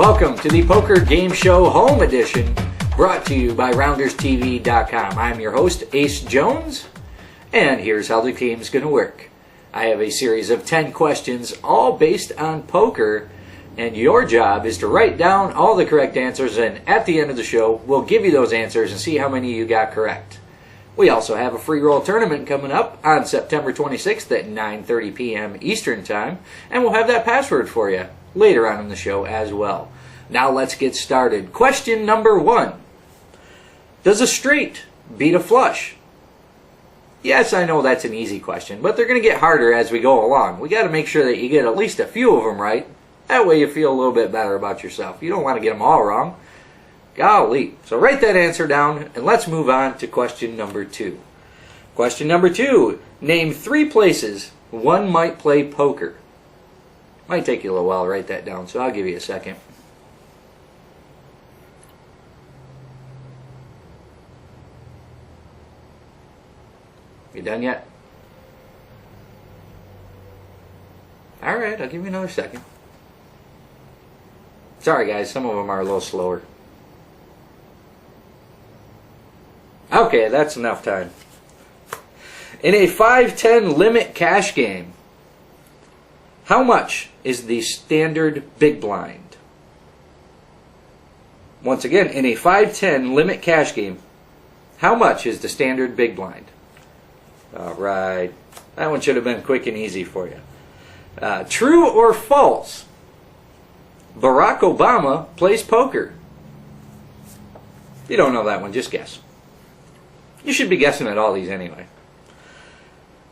Welcome to the Poker Game Show Home Edition, brought to you by RoundersTV.com. I'm your host, Ace Jones, and here's how the game's going to work. I have a series of 10 questions, all based on poker, and your job is to write down all the correct answers, and at the end of the show, we'll give you those answers and see how many you got correct. We also have a free roll tournament coming up on September 26th at 9:30 p.m. Eastern Time, and we'll have that password for you later on in the show as well. Now let's get started. Question number 1. Does a straight beat a flush? Yes, I know that's an easy question, but they're going to get harder as we go along. We got to make sure that you get at least a few of them right. That way you feel a little bit better about yourself. You don't want to get them all wrong. Golly. So write that answer down, and let's move on to question number 2. Question number 2. Name 3 places one might play poker. Might take you a little while to write that down, so I'll give you a second. You done yet? Alright, I'll give you another second. Sorry guys, some of them are a little slower. Okay, that's enough time. In a 5-10 limit cash game, how much is the standard big blind? Once again, in a 5-10 limit cash game, how much is the standard big blind? Alright, that one should have been quick and easy for you. True or false? Barack Obama plays poker. If you don't know that one, just guess. You should be guessing at all these anyway.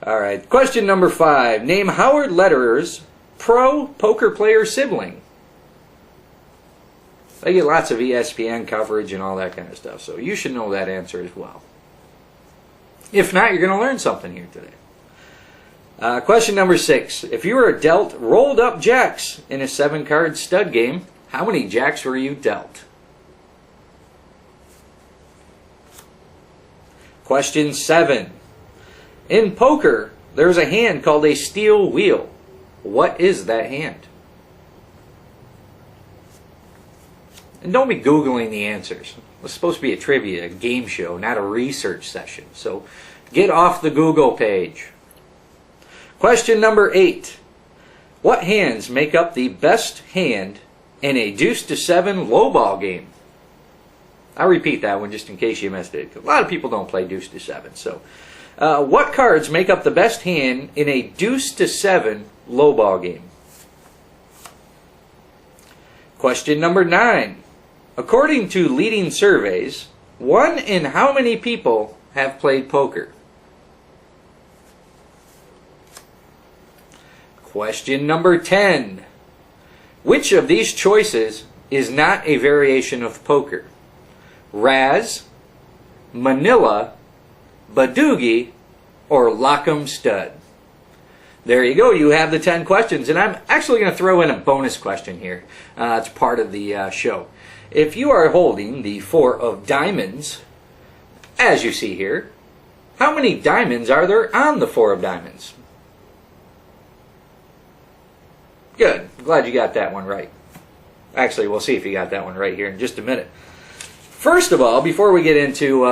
Alright, question number 5. Name Howard Lederer's pro poker player sibling. They get lots of ESPN coverage and all that kind of stuff, so you should know that answer as well. If not, you're going to learn something here today. Question number 6. If you were dealt rolled up jacks in a 7-card stud game, how many jacks were you dealt? Question 7. In poker, there's a hand called a steel wheel. What is that hand? And don't be Googling the answers. It's supposed to be a trivia, a game show, not a research session. So get off the Google page. Question number 8. What hands make up the best hand in a deuce to 7 lowball game? I'll repeat that one just in case you missed it. A lot of people don't play deuce to 7. So, what cards make up the best hand in a deuce to 7 lowball game? Question number 9. According to leading surveys, 1 in how many people have played poker? Question number 10. Which of these choices is not a variation of poker? Raz, Manila, Badoogie, or Lock'em Stud? There you go. You have the 10 questions, and I'm actually going to throw in a bonus question here. It's part of the show. If you are holding the 4 of diamonds, as you see here, how many diamonds are there on the 4 of diamonds? Good. Glad you got that one right. Actually, we'll see if you got that one right here in just a minute. First of all, before we get into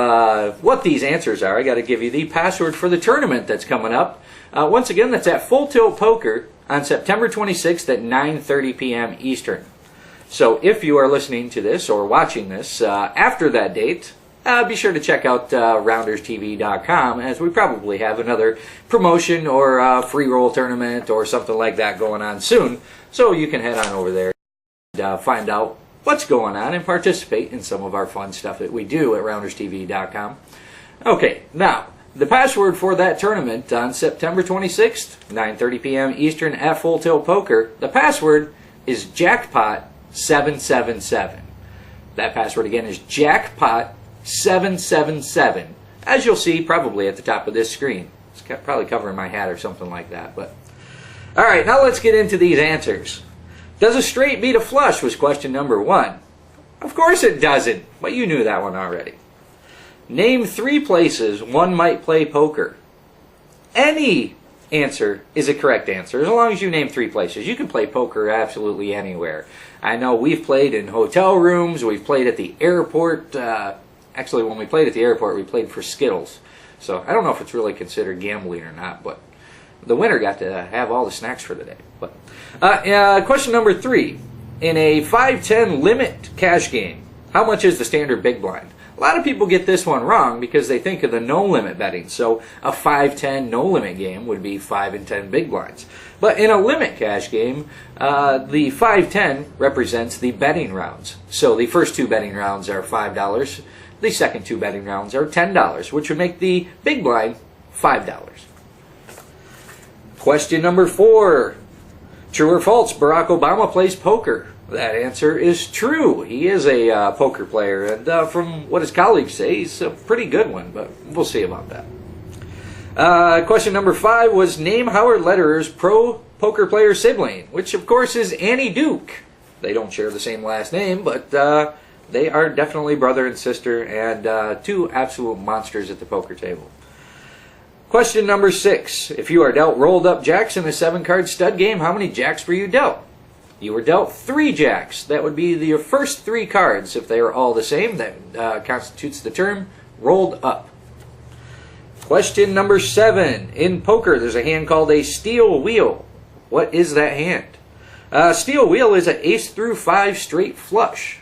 what these answers are, I got to give you the password for the tournament that's coming up. Once again, that's at Full Tilt Poker on September 26th at 9:30 p.m. Eastern. So if you are listening to this or watching this after that date, be sure to check out RoundersTV.com, as we probably have another promotion or free roll tournament or something like that going on soon. So you can head on over there and find out what's going on and participate in some of our fun stuff that we do at RoundersTV.com. Okay, now, the password for that tournament on September 26th, 9:30 p.m. Eastern at Full Tilt Poker, the password is Jackpot777. That password again is Jackpot777, as you'll see probably at the top of this screen. It's probably covering my hat or something like that. But all right, now let's get into these answers. Does a straight beat a flush was question number 1. Of course it doesn't, but you knew that one already. Name 3 places one might play poker. Any answer is a correct answer, as long as you name 3 places. You can play poker absolutely anywhere. I know we've played in hotel rooms, we've played at the airport. Actually, when we played at the airport, we played for Skittles. So I don't know if it's really considered gambling or not, but the winner got to have all the snacks for the day. But question number 3. In a 5-10 limit cash game, how much is the standard big blind? A lot of people get this one wrong because they think of the no-limit betting. So a 5-10 no-limit game would be 5 and 10 big blinds. But in a limit cash game, the 5-10 represents the betting rounds. So the first 2 betting rounds are $5. The second 2 betting rounds are $10, which would make the big blind $5. Question number 4. True or false, Barack Obama plays poker? That answer is true. He is a poker player, and from what his colleagues say, he's a pretty good one, but we'll see about that. Question number 5 was name Howard Lederer's pro poker player sibling, which of course is Annie Duke. They don't share the same last name, but they are definitely brother and sister, and 2 absolute monsters at the poker table. Question number 6. If you are dealt rolled up jacks in a 7-card stud game, how many jacks were you dealt? You were dealt 3 jacks. That would be your first 3 cards. If they are all the same, that constitutes the term rolled up. Question number 7. In poker, there's a hand called a steel wheel. What is that hand? Steel wheel is an ace through 5 straight flush.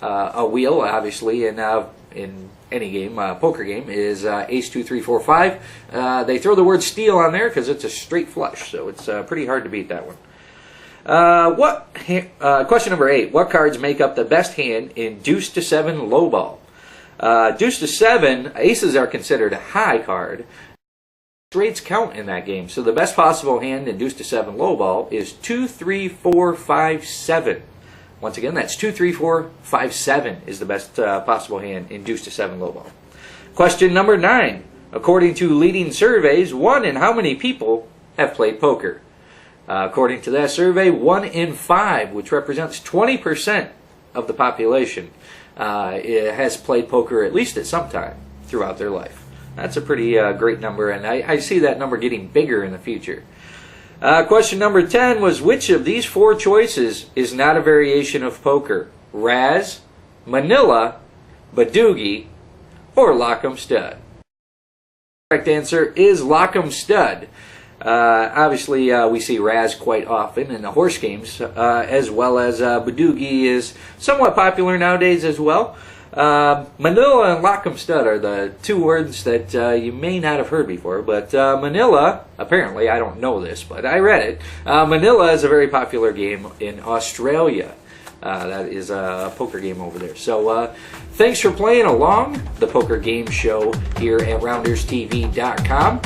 A wheel, obviously, in any game, poker game, is ace 2, 3, 4, 5. They throw the word steel on there because it's a straight flush, so it's pretty hard to beat that one. Question number 8. What cards make up the best hand in deuce to 7 lowball? Deuce to 7, aces are considered a high card. Straights count in that game, so the best possible hand in deuce to 7 lowball is 2, 3, 4, 5, 7. Once again, that's 2, 3, 4, 5, 7 is the best possible hand in deuce to 7 lowball. Question number 9. According to leading surveys, 1 in how many people have played poker? According to that survey, 1 in 5, which represents 20% of the population, has played poker at least at some time throughout their life. That's a pretty great number, and I see that number getting bigger in the future. Question number 10 was, which of these 4 choices is not a variation of poker? Raz, Manila, Badoogie, or Lock'em Stud? The correct answer is Lock'em Stud. Obviously, we see Raz quite often in the horse games, as well as Badoogie is somewhat popular nowadays as well. Manila and Lock'em Stud are the 2 words that you may not have heard before, but Manila, apparently, I don't know this, but I read it. Manila is a very popular game in Australia. That is a poker game over there. So thanks for playing along the poker game show here at RoundersTV.com.